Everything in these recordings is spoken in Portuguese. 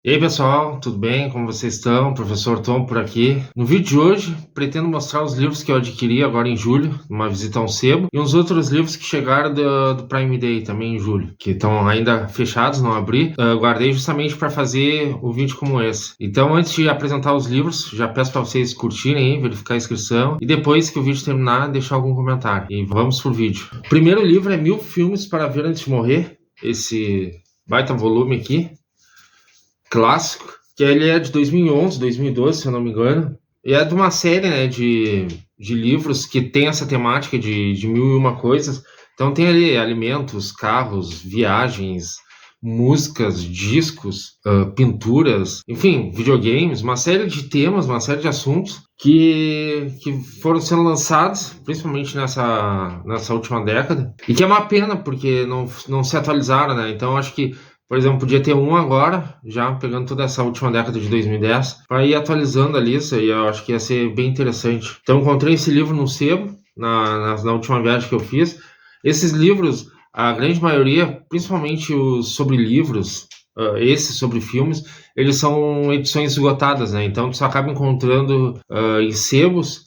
E aí, pessoal, tudo bem? Como vocês estão? Professor Tom por aqui. No vídeo de hoje, pretendo mostrar os livros que eu adquiri agora em julho, numa visita a um sebo, e uns outros livros que chegaram do Prime Day também em julho, que estão ainda fechados, não abri. Guardei justamente para fazer o vídeo como esse. Então, antes de apresentar os livros, já peço para vocês curtirem, verificar a inscrição, e depois que o vídeo terminar, deixar algum comentário. E vamos pro vídeo. O primeiro livro é 1000 Filmes para Ver Antes de Morrer, esse baita volume aqui, clássico, que ele é de 2011, 2012, se eu não me engano, e é de uma série, né, de livros que tem essa temática de mil e uma coisas. Então tem ali alimentos, carros, viagens, músicas, discos, pinturas, enfim, videogames, uma série de temas, uma série de assuntos que foram sendo lançados, principalmente nessa última década, e que é uma pena, porque não se atualizaram, né? Então acho que, por exemplo, podia ter um agora, já pegando toda essa última década de 2010, para ir atualizando a lista, e eu acho que ia ser bem interessante. Então, encontrei esse livro no sebo, na última viagem que eu fiz. Esses livros, a grande maioria, principalmente os sobre livros, esses sobre filmes, eles são edições esgotadas, né? Então, você acaba encontrando em sebos,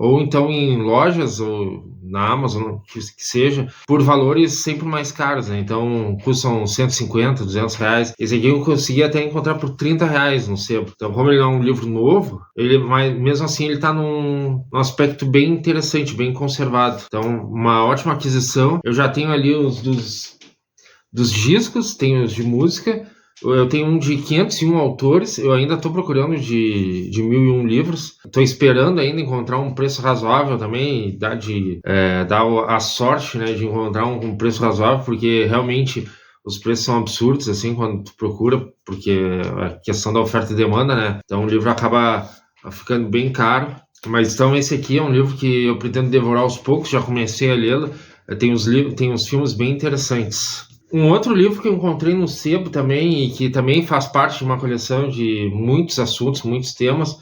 ou então em lojas, ou na Amazon, que seja, por valores sempre mais caros, né? Então, custam 150, 200 reais. Esse aqui eu consegui até encontrar por 30 reais no sebo. Então, como ele é um livro novo, mas mesmo assim ele está num aspecto bem interessante, bem conservado. Então, uma ótima aquisição. Eu já tenho ali os dos discos, tenho os de música. Eu tenho um de 501 autores, eu ainda estou procurando de 1001 livros. Estou esperando ainda encontrar um preço razoável também, e dar a sorte, né, de encontrar um preço razoável, porque realmente os preços são absurdos, assim, quando tu procura, porque a questão da oferta e demanda, né? Então o livro acaba ficando bem caro. Mas então esse aqui é um livro que eu pretendo devorar aos poucos, já comecei a lê-lo. Tem uns filmes bem interessantes. Um outro livro que eu encontrei no sebo também, e que também faz parte de uma coleção de muitos assuntos, muitos temas,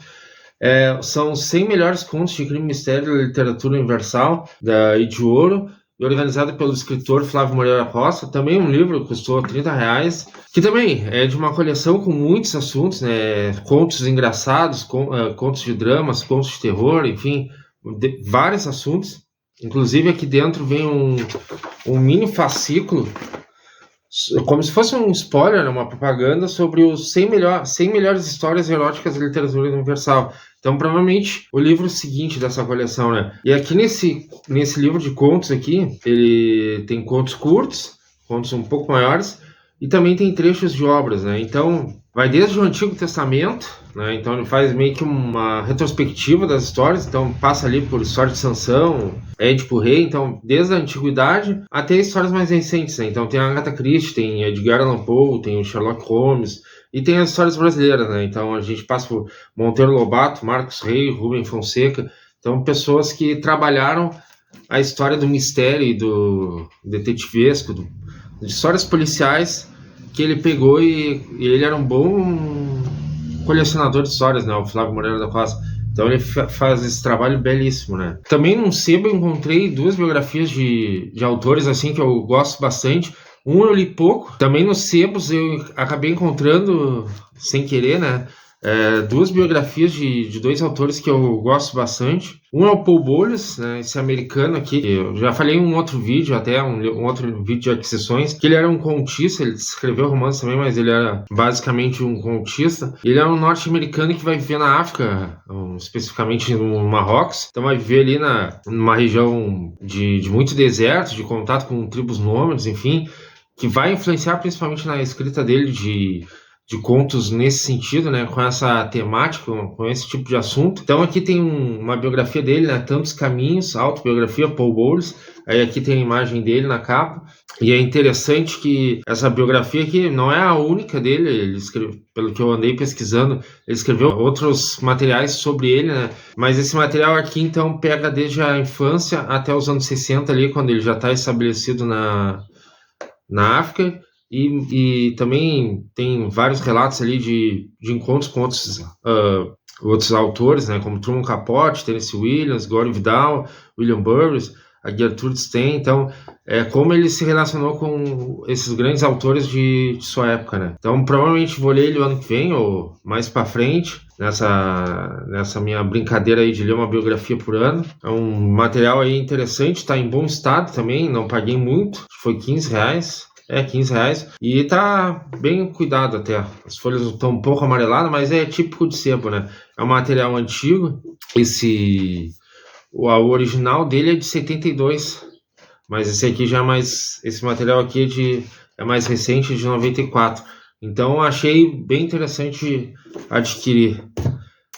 são os 100 melhores contos de crime e mistério da literatura universal, da Edioro, e organizado pelo escritor Flávio Moreira Costa. Também um livro que custou 30 reais, que também é de uma coleção com muitos assuntos, né? Contos engraçados, contos de dramas, contos de terror, enfim, vários assuntos. Inclusive aqui dentro vem um mini fascículo, como se fosse um spoiler, né, uma propaganda sobre os 100 melhores histórias eróticas da literatura universal. Então, provavelmente, o livro seguinte dessa coleção, né? E aqui nesse livro de contos aqui, ele tem contos curtos, contos um pouco maiores, e também tem trechos de obras, né? Então, vai desde o Antigo Testamento, né? Então ele faz meio que uma retrospectiva das histórias, então passa ali por história de Sansão, Édipo Rei, então desde a antiguidade até histórias mais recentes, né? Então tem a Agatha Christie, tem Edgar Allan Poe, tem o Sherlock Holmes, e tem as histórias brasileiras, né? Então a gente passa por Monteiro Lobato, Marcos Rey, Rubem Fonseca, então pessoas que trabalharam a história do mistério e do detetivesco, de histórias policiais, que ele pegou, e ele era um bom colecionador de histórias, né, o Flávio Moreira da Costa. Então ele faz esse trabalho belíssimo, né. Também num sebo eu encontrei duas biografias de autores assim que eu gosto bastante. Um eu li pouco, também nos sebos eu acabei encontrando sem querer, né, duas biografias de dois autores que eu gosto bastante. Um é o Paul Bowles, né, esse americano aqui. Eu já falei em um outro vídeo, até um outro vídeo de aquisições, que ele era um contista. Ele escreveu romance também, mas ele era basicamente um contista. Ele é um norte-americano que vai viver na África, especificamente no Marrocos. Então vai viver ali numa região de muito deserto, de contato com tribos nômades, enfim, que vai influenciar principalmente na escrita dele de contos nesse sentido, né, com essa temática, com esse tipo de assunto. Então aqui tem uma biografia dele, né, Tantos Caminhos, autobiografia, Paul Bowles. Aí aqui tem a imagem dele na capa. E é interessante que essa biografia aqui não é a única dele. Ele escreveu, pelo que eu andei pesquisando, ele escreveu outros materiais sobre ele, né? Mas esse material aqui, então, pega desde a infância até os anos 60 ali, quando ele já está estabelecido na África. E também tem vários relatos ali de encontros com outros autores, né, como Truman Capote, Tennessee Williams, Gore Vidal, William Burroughs, a Gertrude Stein. Então, como ele se relacionou com esses grandes autores de sua época, né? Então, provavelmente vou ler ele o ano que vem ou mais para frente, nessa minha brincadeira aí de ler uma biografia por ano. É um material aí interessante, está em bom estado também, não paguei muito, foi R$ 15. R$ 15. E tá bem cuidado até. As folhas estão um pouco amareladas, mas é típico de sebo, né? É um material antigo. O original dele é de 72. Mas esse aqui já é mais. Esse material aqui é mais recente, de 94. Então achei bem interessante adquirir.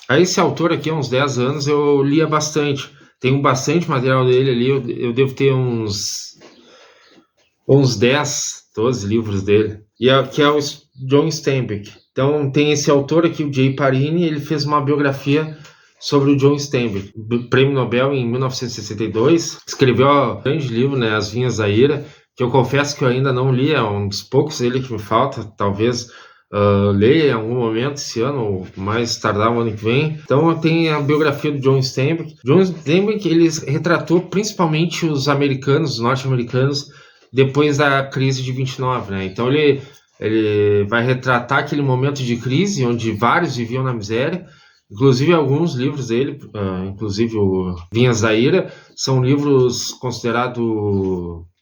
Aí esse autor aqui, há uns 10 anos, eu lia bastante. Tenho bastante material dele ali. Eu devo ter uns 10, 12 livros dele. Que é o John Steinbeck. Então tem esse autor aqui, o Jay Parini, ele fez uma biografia sobre o John Steinbeck, prêmio Nobel em 1962. Escreveu um grande livro, né, As Vinhas da Ira, que eu confesso que eu ainda não li, é um dos poucos dele que me falta, talvez leia em algum momento esse ano, ou mais tardar o ano que vem. Então tem a biografia do John Steinbeck. John Steinbeck, ele retratou principalmente os americanos, os norte-americanos, depois da crise de 29, né? Então ele vai retratar aquele momento de crise, onde vários viviam na miséria. Inclusive alguns livros dele, inclusive o Vinhas da Ira, são livros considerados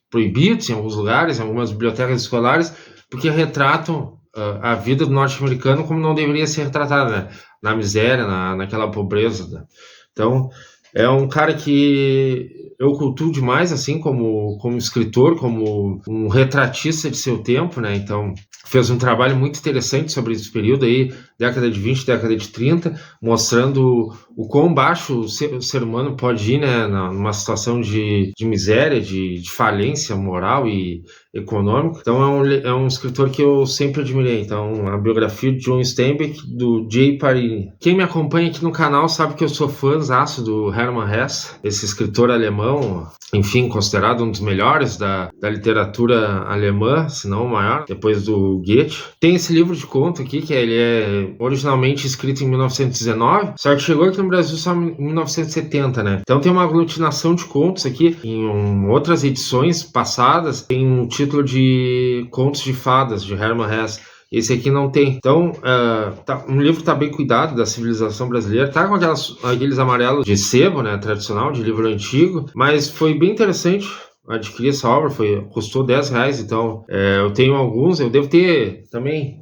proibidos em alguns lugares, em algumas bibliotecas escolares, porque retratam a vida do norte-americano como não deveria ser retratada, né? Na miséria, naquela pobreza, né? Então, é um cara que eu cultuo demais, assim, como escritor, como um retratista de seu tempo, né? Então, fez um trabalho muito interessante sobre esse período aí, década de 20, década de 30, mostrando o quão baixo o ser humano pode ir, né? Numa situação de miséria, de falência moral e econômica. Então, é um escritor que eu sempre admirei. Então, a biografia de John Steinbeck, do Jay Parini. Quem me acompanha aqui no canal sabe que eu sou fãzaço do Hermann Hesse, esse escritor alemão, enfim, considerado um dos melhores da literatura alemã, se não o maior, depois do Goethe. Tem esse livro de conto aqui, que ele é originalmente escrito em 1919, só que chegou aqui no Brasil só em 1970, né? Então tem uma aglutinação de contos aqui, em outras edições passadas, tem um título de Contos de Fadas, de Hermann Hesse. Esse aqui não tem. Então, um livro está bem cuidado, da civilização brasileira. Tá com aqueles amarelos de sebo, né, tradicional, de livro antigo. Mas foi bem interessante adquirir essa obra. Custou R$ 10. Então, eu tenho alguns. Eu devo ter também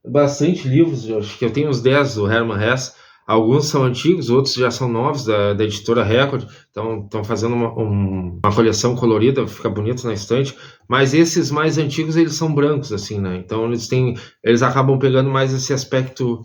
bastante livros. Acho que eu tenho uns 10 do Hermann Hesse. Alguns são antigos, outros já são novos, da editora Record. Então, estão fazendo uma coleção colorida, fica bonito na estante. Mas esses mais antigos, eles são brancos, assim, né? Então, eles acabam pegando mais esse aspecto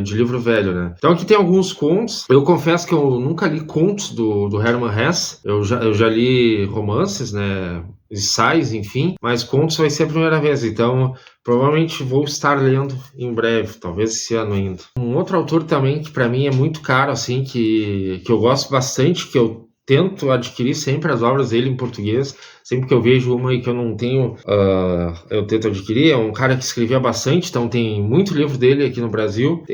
de livro velho, né? Então, aqui tem alguns contos. Eu confesso que eu nunca li contos do Hermann Hesse. Eu já li romances, né? Ensaios, enfim, mas contos vai ser a primeira vez, então provavelmente vou estar lendo em breve, talvez esse ano ainda. Um outro autor também que para mim é muito caro, assim, que eu gosto bastante, que eu tento adquirir sempre as obras dele em português, sempre que eu vejo uma e que eu não tenho, eu tento adquirir. É um cara que escrevia bastante, então tem muito livro dele aqui no Brasil,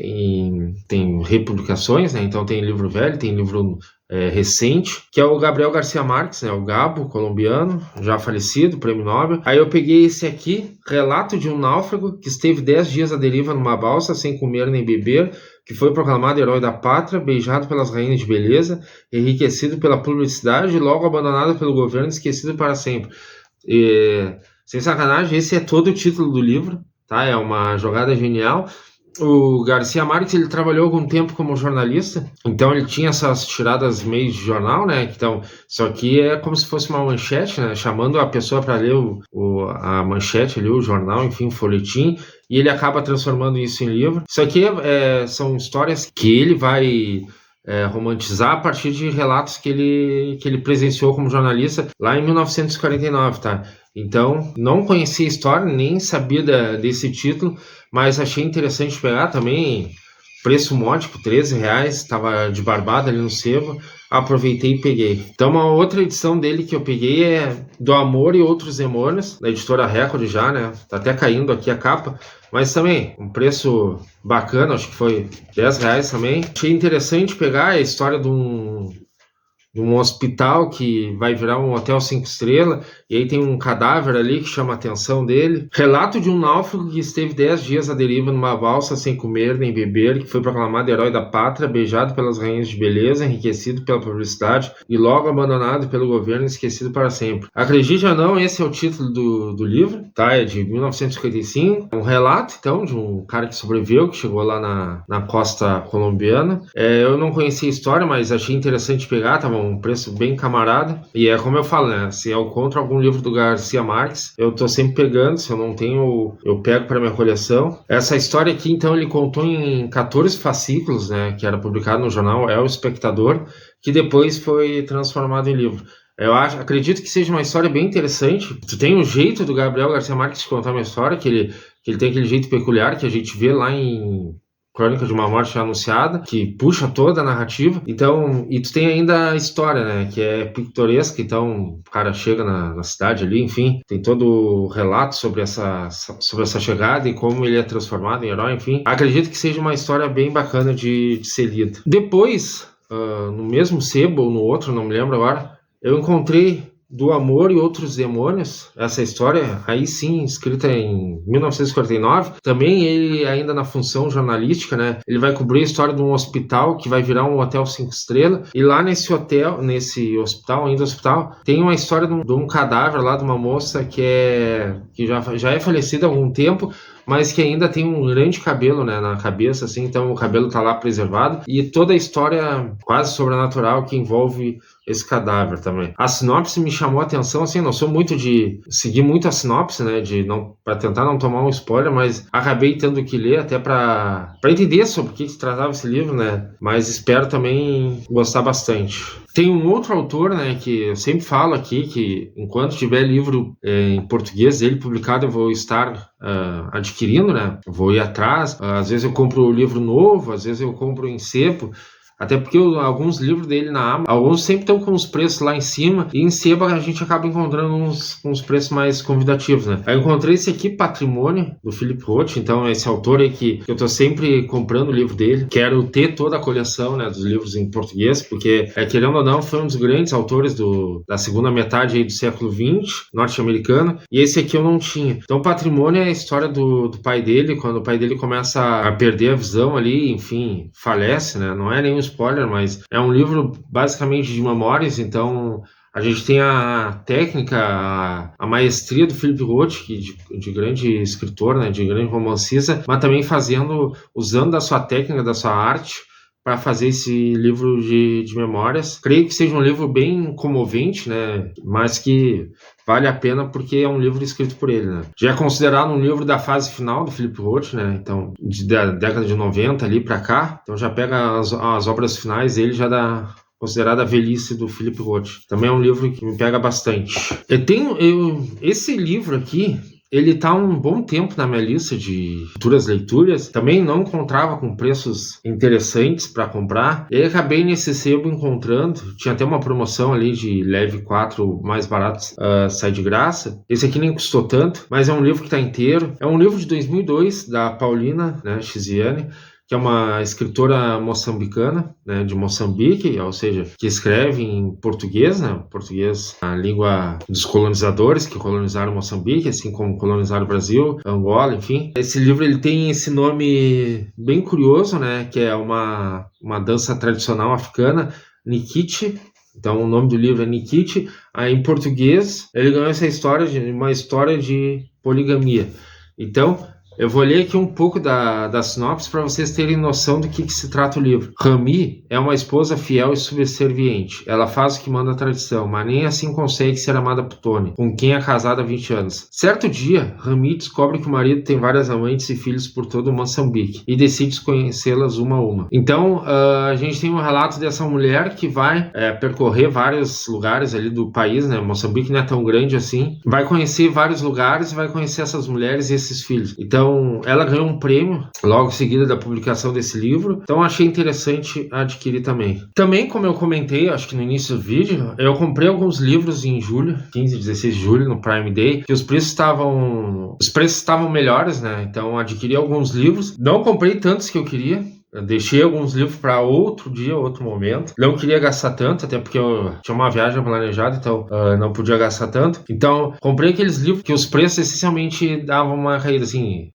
tem republicações, né? Então tem livro velho, tem livro recente, que é o Gabriel Garcia Marques, né, o Gabo, colombiano, já falecido, prêmio Nobel. Aí eu peguei esse aqui, Relato de um Náufrago que esteve 10 dias à deriva numa balsa, sem comer nem beber, que foi proclamado herói da pátria, beijado pelas rainhas de beleza, enriquecido pela publicidade e logo abandonado pelo governo, esquecido para sempre. Sem sacanagem, esse é todo o título do livro, tá? É uma jogada genial. O Garcia Marques, ele trabalhou algum tempo como jornalista, então ele tinha essas tiradas meio de jornal, né? Então, isso aqui é como se fosse uma manchete, né? Chamando a pessoa para ler a manchete ali, o jornal, enfim, o folhetim, e ele acaba transformando isso em livro. Isso aqui são histórias que ele vai romantizar a partir de relatos que ele presenciou como jornalista lá em 1949, tá? Então, não conhecia a história, nem sabia desse título, mas achei interessante pegar também. Preço módico, R$ 13, estava de barbada ali no sebo, aproveitei e peguei. Então, uma outra edição dele que eu peguei é Do Amor e Outros Demônios, da editora Record já, né? Tá até caindo aqui a capa, mas também um preço bacana, acho que foi R$ 10 também. Achei interessante pegar a história de um um hospital que vai virar um hotel 5 estrelas, e aí tem um cadáver ali que chama a atenção dele. Relato de um náufrago que esteve 10 dias à deriva numa balsa sem comer nem beber, que foi proclamado herói da pátria, beijado pelas rainhas de beleza, enriquecido pela publicidade e logo abandonado pelo governo e esquecido para sempre. Acredite ou não, esse é o título do livro, tá? É de 1955, um relato, então, de um cara que sobreviveu, que chegou lá na costa colombiana. Eu não conhecia a história, mas achei interessante pegar, tava um preço bem camarada, e é como eu falo, né? Se eu encontro algum livro do Garcia Marques, eu tô sempre pegando, se eu não tenho, eu pego para minha coleção. Essa história aqui, então, ele contou em 14 fascículos, né? Que era publicado no jornal É o Espectador, que depois foi transformado em livro. Acredito que seja uma história bem interessante. Tu tem um jeito do Gabriel Garcia Marques de contar uma história, que ele tem aquele jeito peculiar que a gente vê lá em Crônica de uma Morte Anunciada, que puxa toda a narrativa. Então, e tu tem ainda a história, né, que é pitoresca. Então, o cara chega na cidade ali, enfim, tem todo o relato sobre essa chegada e como ele é transformado em herói, enfim. Acredito que seja uma história bem bacana de ser lida. Depois, no mesmo sebo ou no outro, não me lembro agora, eu encontrei Do Amor e Outros Demônios, essa história, aí sim, escrita em 1949. Também ele, ainda na função jornalística, né? Ele vai cobrir a história de um hospital que vai virar um hotel 5 estrelas. E lá nesse hospital, tem uma história de um cadáver lá de uma moça que já é falecida há algum tempo, mas que ainda tem um grande cabelo, né, na cabeça, assim, então o cabelo tá lá preservado. E toda a história quase sobrenatural que envolve esse cadáver também. A sinopse me chamou a atenção, assim, não sou muito de seguir muito a sinopse, né, para tentar não tomar um spoiler, mas acabei tendo que ler até para entender sobre o que se tratava esse livro, né, mas espero também gostar bastante. Tem um outro autor, né, que eu sempre falo aqui, que enquanto tiver livro em português dele publicado, eu vou estar adquirindo, né, vou ir atrás. Às vezes eu compro o livro novo, às vezes eu compro em sebo, até porque alguns livros dele na Amazon, alguns sempre estão com os preços lá em cima, e em sebo a gente acaba encontrando uns preços mais convidativos, né? Eu encontrei esse aqui, Patrimônio, do Philip Roth. Então esse autor aí que eu tô sempre comprando o livro dele, quero ter toda a coleção, né, dos livros em português, porque, querendo ou não, foi um dos grandes autores da segunda metade aí do século XX, norte-americano, e esse aqui eu não tinha. Então Patrimônio é a história do pai dele, quando o pai dele começa a perder a visão ali, enfim, falece, né? Não é nenhum spoiler, mas é um livro basicamente de memórias. Então a gente tem a técnica, a maestria do Philip Roth, que de grande escritor, né, de grande romancista, mas também usando da sua técnica, da sua arte, para fazer esse livro de memórias. Creio que seja um livro bem comovente, né, mas que vale a pena porque é um livro escrito por ele, né. Já é considerado um livro da fase final do Philip Roth, né, então da década de 90 ali para cá. Então já pega as obras finais dele, já dá considerada a velhice do Philip Roth. Também é um livro que me pega bastante. Esse livro aqui, ele tá um bom tempo na minha lista de futuras leituras. Também não encontrava com preços interessantes para comprar. E aí acabei nesse sebo encontrando. Tinha até uma promoção ali de leve 4 mais baratos, sai de graça. Esse aqui nem custou tanto, mas é um livro que tá inteiro. É um livro de 2002, da Paulina, né, Chiziane, que é uma escritora moçambicana, né, de Moçambique, ou seja, que escreve em português, né, português, a língua dos colonizadores que colonizaram Moçambique, assim como colonizaram o Brasil, Angola, enfim. Esse livro ele tem esse nome bem curioso, né, que é uma dança tradicional africana, Nikiti. Então o nome do livro é Nikiti. Aí em português ele ganhou essa história uma história de poligamia. Então eu vou ler aqui um pouco da sinopse para vocês terem noção do que se trata o livro. Rami é uma esposa fiel e subserviente. Ela faz o que manda a tradição, mas nem assim consegue ser amada por Tony, com quem é casada há 20 anos. Certo dia, Rami descobre que o marido tem várias amantes e filhos por todo o Moçambique e decide conhecê-las uma a uma. Então, a gente tem um relato dessa mulher que vai percorrer vários lugares ali do país, né? Moçambique não é tão grande assim. Vai conhecer vários lugares e vai conhecer essas mulheres e esses filhos. Então, ela ganhou um prêmio logo em seguida da publicação desse livro. Então, achei interessante adquirir também. Também, como eu comentei, acho que no início do vídeo, eu comprei alguns livros em julho, 15 e 16 de julho, no Prime Day, que os preços estavam melhores, né? Então, adquiri alguns livros. Não comprei tantos que eu queria, Eu deixei alguns livros para outro dia, outro momento. Não queria gastar tanto, até porque eu tinha uma viagem planejada, então não podia gastar tanto. Então, comprei aqueles livros que os preços essencialmente davam uma caída, assim.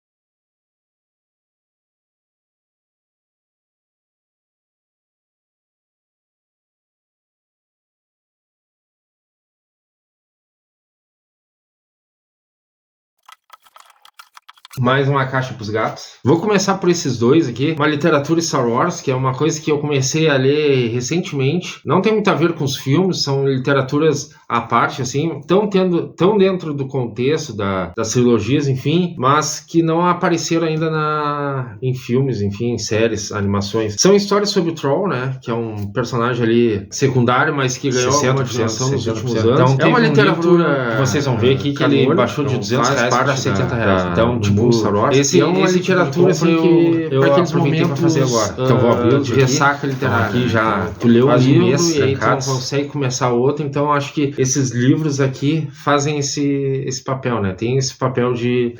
Mais uma caixa pros gatos. Vou começar por esses dois aqui. Uma literatura Star Wars, que é uma coisa que eu comecei a ler recentemente. Não tem muito a ver com os filmes, são literaturas à parte, assim. Tão dentro do contexto das trilogias, enfim, mas que não apareceram ainda em filmes, enfim, em séries, animações. São histórias sobre o Troll, né? Que é um personagem ali secundário, mas que ganhou uma dimensão nos últimos anos. Então, é uma literatura que vocês vão ver aqui que ele baixou de R$200 para R$70. Então, tipo, Star Wars. Esse é uma literatura assim que eu aqueles momentos para fazer agora. Então vou abrir de ressaca literária. Aqui já tu leu um livro e aí tu não consegue começar outro. Então acho que esses livros aqui fazem esse papel, né? Tem esse papel de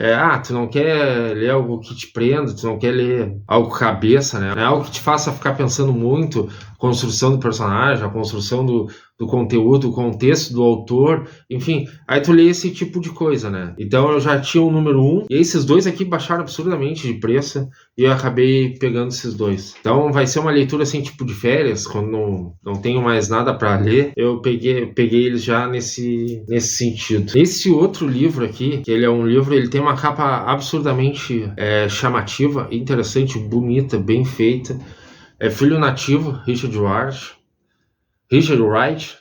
tu não quer ler algo que te prenda, tu não quer ler algo cabeça, né? É algo que te faça ficar pensando muito, construção do personagem, a construção do conteúdo, o contexto do autor, enfim, aí tu lê esse tipo de coisa, né? Então eu já tinha o número 1, e esses dois aqui baixaram absurdamente de preço, e eu acabei pegando esses dois. Então vai ser uma leitura assim, tipo de férias, quando não tenho mais nada para ler, eu peguei eles já nesse sentido. Esse outro livro aqui, que ele é um livro, ele tem uma capa absurdamente chamativa, interessante, bonita, bem feita. É Filho Nativo, Richard Wright,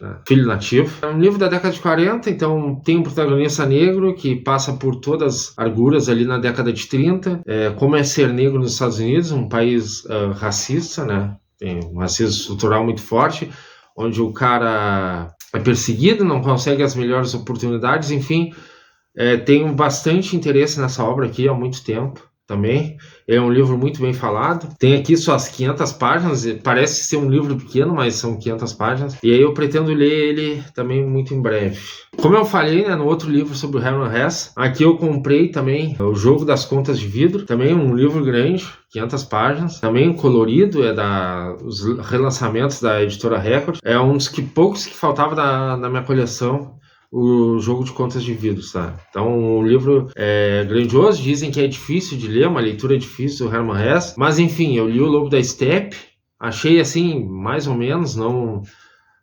né? Filho Nativo. É um livro da década de 40, então tem um protagonista negro que passa por todas as arguras ali na década de 30. Como é ser negro nos Estados Unidos, um país racista, né? Tem um racismo estrutural muito forte, onde o cara é perseguido, não consegue as melhores oportunidades, enfim. Tenho bastante interesse nessa obra aqui há muito tempo. Também é um livro muito bem falado, tem aqui suas 500 páginas, parece ser um livro pequeno, mas são 500 páginas, e aí eu pretendo ler ele também muito em breve. Como eu falei, né, no outro livro sobre o Hermann Hesse, aqui eu comprei também O Jogo das Contas de Vidro, também um livro grande, 500 páginas, também colorido, os relançamentos da editora Record, é um dos poucos que faltava na minha coleção, O Jogo de Contas de Vidro, tá? Então o livro é grandioso, dizem que é difícil de ler, uma leitura difícil do Hermann Hesse, mas enfim, eu li O Lobo da Steppe, achei assim, mais ou menos, não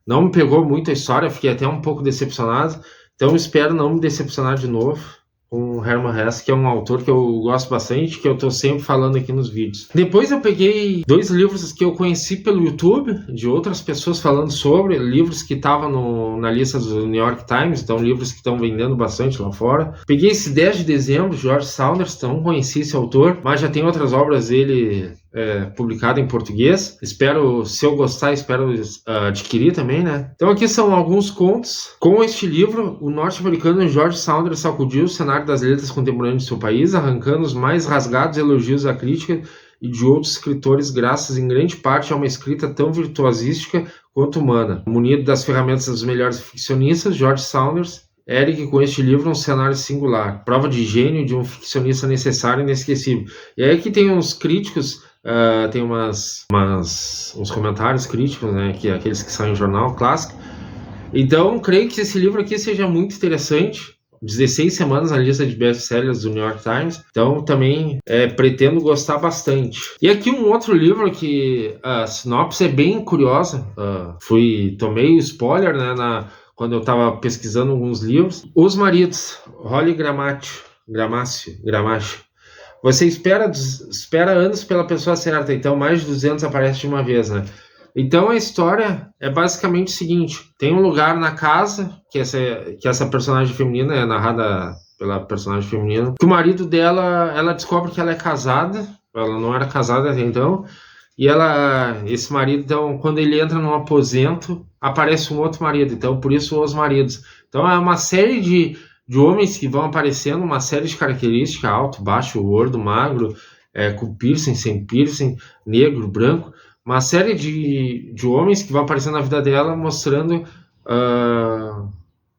me pegou muito a história, fiquei até um pouco decepcionado, então espero não me decepcionar de novo com o Hermann Hesse, que é um autor que eu gosto bastante, que eu tô sempre falando aqui nos vídeos. Depois eu peguei 2 livros que eu conheci pelo YouTube, de outras pessoas falando sobre, livros que estavam na lista do New York Times, então livros que estão vendendo bastante lá fora. Peguei esse 10 de dezembro, George Saunders, não conheci esse autor, mas já tem outras obras dele publicado em português. Se eu gostar, espero adquirir também, né? Então aqui são alguns contos. Com este livro, o norte-americano George Saunders sacudiu o cenário das letras contemporâneas de seu país, arrancando os mais rasgados elogios à crítica e de outros escritores, graças em grande parte a uma escrita tão virtuosística quanto humana. Munido das ferramentas dos melhores ficcionistas, George Saunders ergue com este livro um cenário singular, prova de gênio de um ficcionista necessário e inesquecível. E aí que tem uns críticos, tem uns comentários críticos, né, que aqueles que saem em jornal clássico. Então, creio que esse livro aqui seja muito interessante. 16 semanas na lista de best-sellers do New York Times, então também pretendo gostar bastante. E aqui um outro livro que a sinopse é bem curiosa, tomei o spoiler, né, quando eu estava pesquisando alguns livros. Os Maridos, Holly Gramaccio. Você espera anos pela pessoa certa, então mais de 200 aparece de uma vez, né? Então a história é basicamente o seguinte: tem um lugar na casa, que essa personagem feminina é narrada pela personagem feminina, que o marido dela, ela descobre que ela é casada, ela não era casada até então, e esse marido, então, quando ele entra num aposento, aparece um outro marido, então por isso Os Maridos. Então é uma série de homens que vão aparecendo, uma série de características, alto, baixo, gordo, magro, com piercing, sem piercing, negro, branco, uma série de homens que vão aparecendo na vida dela, mostrando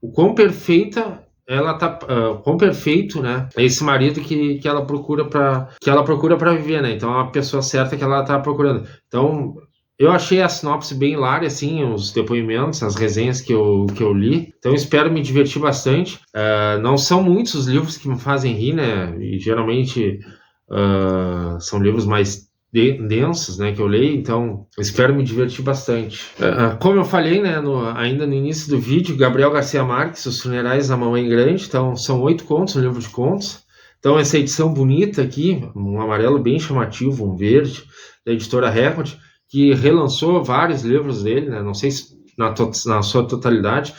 o quão perfeita ela tá quão perfeito, né? É esse marido que ela procura para viver, né? Então é uma pessoa certa que ela tá procurando. Então eu achei a sinopse bem hilária, assim, os depoimentos, as resenhas que eu li. Então eu espero me divertir bastante. Não são muitos os livros que me fazem rir, né? E geralmente são livros mais densos, né, que eu leio, então eu espero me divertir bastante. Como eu falei, né, ainda no início do vídeo, Gabriel Garcia Marques, Os Funerais da Mamãe Grande, então são 8 contos, um livro de contos. Então essa edição bonita aqui, um amarelo bem chamativo, um verde, da editora Record, que relançou vários livros dele, né, não sei se na sua totalidade.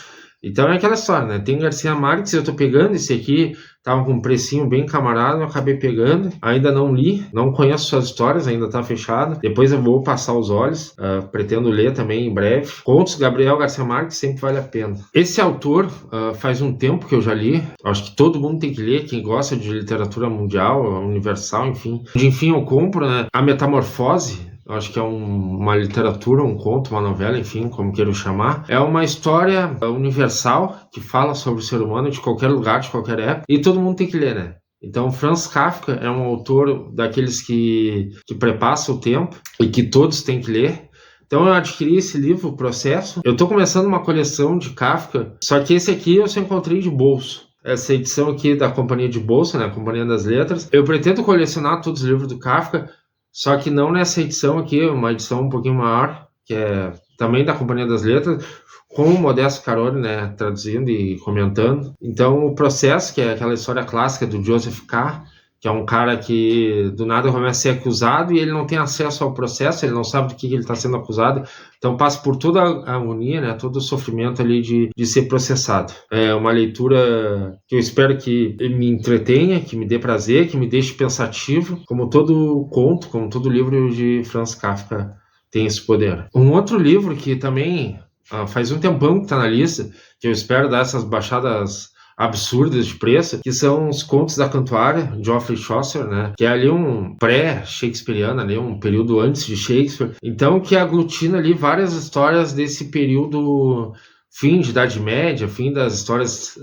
Então é aquela história, né? Tem Garcia Marques, eu tô pegando esse aqui, tava com um precinho bem camarada, eu acabei pegando, ainda não li, não conheço suas histórias, ainda tá fechado, depois eu vou passar os olhos, pretendo ler também em breve. Contos Gabriel Garcia Marques sempre vale a pena. Esse autor, faz um tempo que eu já li, acho que todo mundo tem que ler, quem gosta de literatura mundial, universal, enfim. Enfim, eu compro, né? A Metamorfose, eu acho que é uma literatura, um conto, uma novela, enfim, como queiram chamar. É uma história universal que fala sobre o ser humano de qualquer lugar, de qualquer época, e todo mundo tem que ler, né? Então, Franz Kafka é um autor daqueles que prepassa o tempo e que todos têm que ler. Então eu adquiri esse livro, O Processo. Eu estou começando uma coleção de Kafka, só que esse aqui eu só encontrei de bolso. Essa edição aqui da Companhia de Bolsa, né, a Companhia das Letras. Eu pretendo colecionar todos os livros do Kafka, só que não nessa edição aqui, uma edição um pouquinho maior, que é também da Companhia das Letras, com o Modesto Caroli, né, traduzindo e comentando. Então, O Processo, que é aquela história clássica do Joseph K., que é um cara que do nada começa a ser acusado e ele não tem acesso ao processo, ele não sabe do que ele está sendo acusado, então passa por toda a agonia, né, todo o sofrimento ali de ser processado. É uma leitura que eu espero que me entretenha, que me dê prazer, que me deixe pensativo, como todo conto, como todo livro de Franz Kafka tem esse poder. Um outro livro que também faz um tempão que está na lista, que eu espero dar essas baixadas absurdas de preço, que são os Contos da Cantuária, Geoffrey Chaucer, né? Que é ali um pré-shakespeariano, ali um período antes de Shakespeare. Então, que aglutina ali várias histórias desse período fim de Idade Média, fim das histórias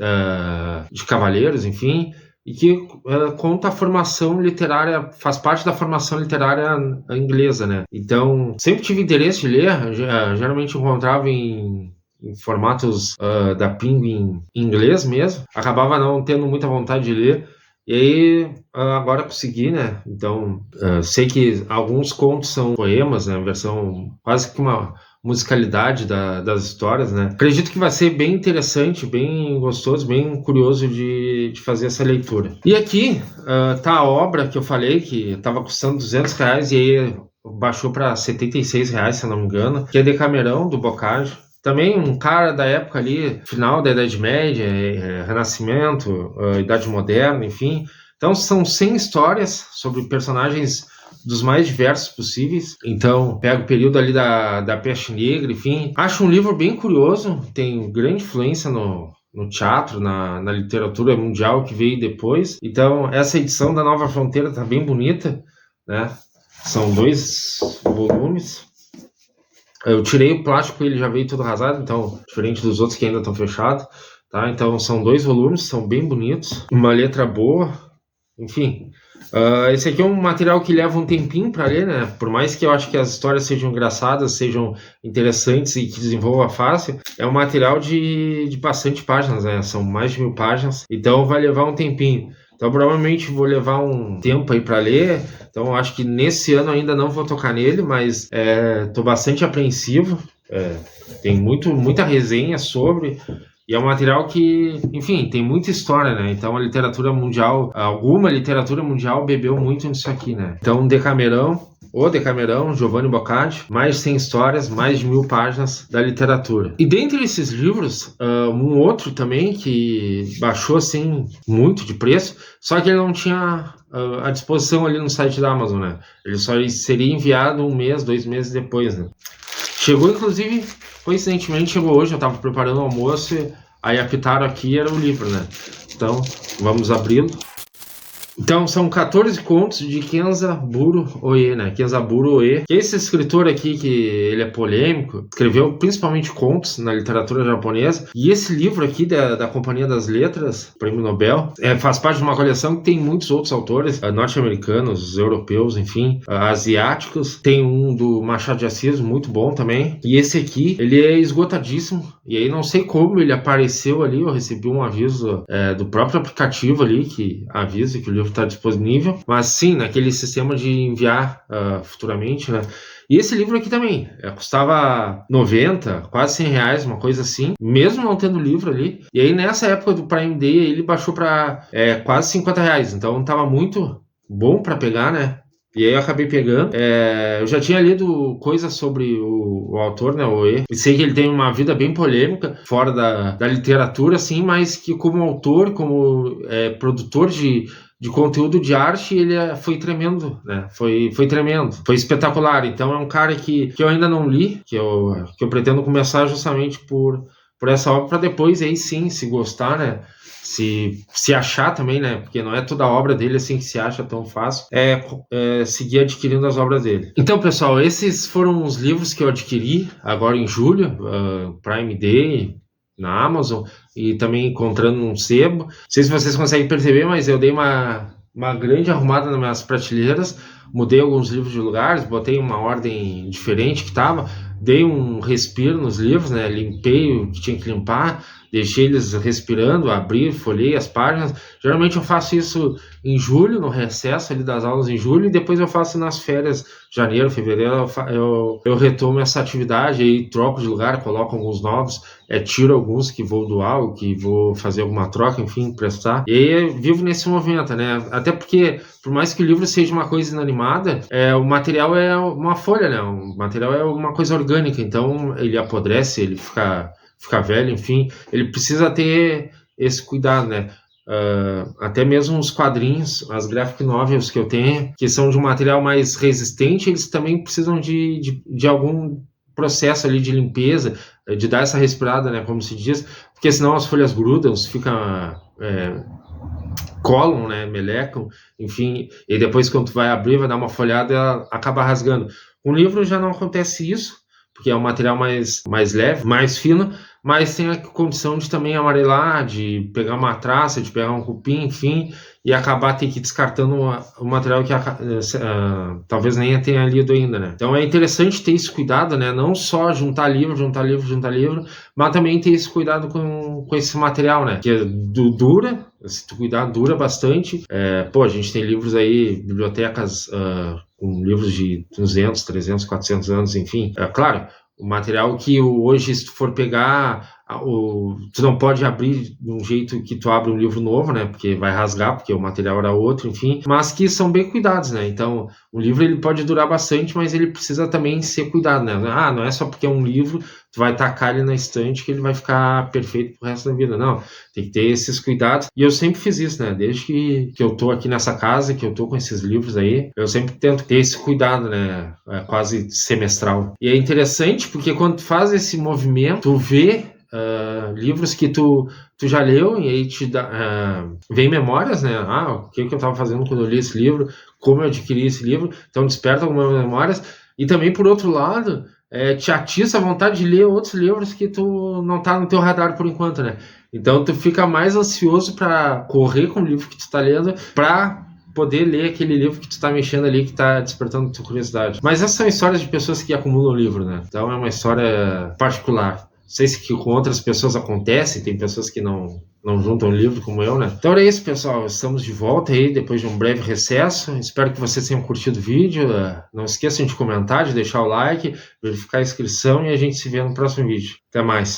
de cavaleiros, enfim, e que conta a formação literária, faz parte da formação literária inglesa, né? Então, sempre tive interesse de ler, geralmente encontrava em formatos da Penguin em inglês mesmo, acabava não tendo muita vontade de ler, e aí agora consegui, né? Então, sei que alguns contos são poemas, né? Versão quase que uma musicalidade das histórias, né? Acredito que vai ser bem interessante, bem gostoso, bem curioso de fazer essa leitura. E aqui tá a obra que eu falei, que estava custando R$200, e aí baixou para R$76, se eu não me engano, que é Decamerão, do Boccaccio. Também um cara da época ali, final da Idade Média, Renascimento, Idade Moderna, enfim. Então são 100 histórias sobre personagens dos mais diversos possíveis. Então pega o período ali da Peste Negra, enfim. Acho um livro bem curioso, tem grande influência no teatro, na literatura mundial que veio depois. Então essa edição da Nova Fronteira tá bem bonita, né? São 2 volumes. Eu tirei o plástico, ele já veio todo rasado, então, diferente dos outros que ainda estão fechados, tá? Então, são 2 volumes, são bem bonitos, uma letra boa, enfim. Esse aqui é um material que leva um tempinho para ler, né? Por mais que eu acho que as histórias sejam engraçadas, sejam interessantes e que desenvolva fácil, é um material de bastante páginas, né? São mais de 1000 páginas, então vai levar um tempinho. Então, provavelmente vou levar um tempo aí para ler. Então, acho que nesse ano ainda não vou tocar nele, mas estou bastante apreensivo. Tem muita resenha sobre. E é um material que, enfim, tem muita história, né? Então, a literatura mundial, alguma literatura mundial bebeu muito nisso aqui, né? Então, O Decamerão, Giovanni Boccaccio, mais de 100 histórias, mais de 1000 páginas da literatura. E dentre esses livros, um outro também que baixou, assim, muito de preço, só que ele não tinha à disposição ali no site da Amazon, né? Ele só seria enviado 1 mês, 2 meses depois, né? Chegou, inclusive, coincidentemente, chegou hoje, eu estava preparando o almoço, aí apitaram aqui, era o livro, né? Então, vamos abri-lo. Então, são 14 contos de Kenzaburo Oe, né? Kenzaburo Oe, que é esse escritor aqui que ele é polêmico, escreveu principalmente contos na literatura japonesa. E esse livro aqui da Companhia das Letras, Prêmio Nobel, faz parte de uma coleção que tem muitos outros autores, norte-americanos, europeus, enfim, asiáticos. Tem um do Machado de Assis, muito bom também. E esse aqui, ele é esgotadíssimo. E aí não sei como ele apareceu ali, eu recebi um aviso do próprio aplicativo ali, que avisa que o livro está disponível. Mas sim, naquele sistema de enviar futuramente, né? E esse livro aqui também, custava 90, quase 100 reais, uma coisa assim, mesmo não tendo livro ali. E aí nessa época do Prime Day, ele baixou para quase 50 reais, então tava muito bom para pegar, né? E aí eu acabei pegando. Eu já tinha lido coisas sobre o autor, né, o Oe. E sei que ele tem uma vida bem polêmica, fora da literatura, assim, mas que como autor, como produtor de conteúdo de arte, ele foi tremendo, né? Foi tremendo, foi espetacular. Então é um cara que eu ainda não li, que eu pretendo começar justamente por essa obra, para depois aí sim, se gostar, né? Se achar também, né? Porque não é toda a obra dele assim que se acha tão fácil. Seguir adquirindo as obras dele. Então, pessoal, esses foram os livros que eu adquiri agora em julho, Prime Day, na Amazon, e também encontrando num sebo. Não sei se vocês conseguem perceber, mas eu dei uma grande arrumada nas minhas prateleiras, mudei alguns livros de lugares, botei uma ordem diferente que estava, dei um respiro nos livros, né? Limpei o que tinha que limpar, deixei eles respirando, abri, folhei as páginas. Geralmente eu faço isso em julho, no recesso ali das aulas em julho, e depois eu faço nas férias, janeiro, fevereiro, eu retomo essa atividade, aí troco de lugar, coloco alguns novos, tiro alguns que vou doar, ou que vou fazer alguma troca, enfim, emprestar. E aí eu vivo nesse movimento, né? Até porque, por mais que o livro seja uma coisa inanimada, o material é uma folha, né? O material é uma coisa orgânica, então ele apodrece, ele fica velho, enfim, ele precisa ter esse cuidado, né? Até mesmo os quadrinhos, as graphic novels que eu tenho, que são de um material mais resistente, eles também precisam de algum processo ali de limpeza, de dar essa respirada, né, como se diz, porque senão as folhas grudam, colam, né, melecam, enfim, e depois quando tu vai abrir, vai dar uma folhada e ela acaba rasgando. Com o livro já não acontece isso, porque é um material mais leve, mais fino, mas tem a condição de também amarelar, de pegar uma traça, de pegar um cupim, enfim, e acabar ter que ir descartando o material que talvez nem tenha lido ainda, né? Então é interessante ter esse cuidado, né? Não só juntar livro, mas também ter esse cuidado com esse material, né? Que dura, se tu cuidar, dura bastante. A gente tem livros aí, bibliotecas com livros de 200, 300, 400 anos, enfim. Claro, o material que hoje, se tu for pegar, tu não pode abrir de um jeito que tu abre um livro novo, né? Porque vai rasgar, porque o material era outro, enfim. Mas que são bem cuidados, né? Então, o livro ele pode durar bastante, mas ele precisa também ser cuidado, né? Não é só porque é um livro, tu vai tacar ele na estante que ele vai ficar perfeito pro resto da vida. Não, tem que ter esses cuidados. E eu sempre fiz isso, né? Desde que eu tô aqui nessa casa, que eu tô com esses livros aí, eu sempre tento ter esse cuidado, né? Quase semestral. E é interessante porque quando tu faz esse movimento, tu vê livros que tu já leu e aí te vem memórias, né? O que eu estava fazendo quando eu li esse livro, como eu adquiri esse livro, então desperta algumas memórias. E também, por outro lado, te atiça a vontade de ler outros livros que tu não tá no teu radar por enquanto, né? Então tu fica mais ansioso para correr com o livro que tu tá lendo, para poder ler aquele livro que tu tá mexendo ali, que tá despertando tua curiosidade. Mas essas são histórias de pessoas que acumulam livro, né? Então é uma história particular. Não sei se com outras pessoas acontece, tem pessoas que não juntam livro como eu, né? Então era isso, pessoal. Estamos de volta aí depois de um breve recesso. Espero que vocês tenham curtido o vídeo. Não esqueçam de comentar, de deixar o like, verificar a inscrição e a gente se vê no próximo vídeo. Até mais.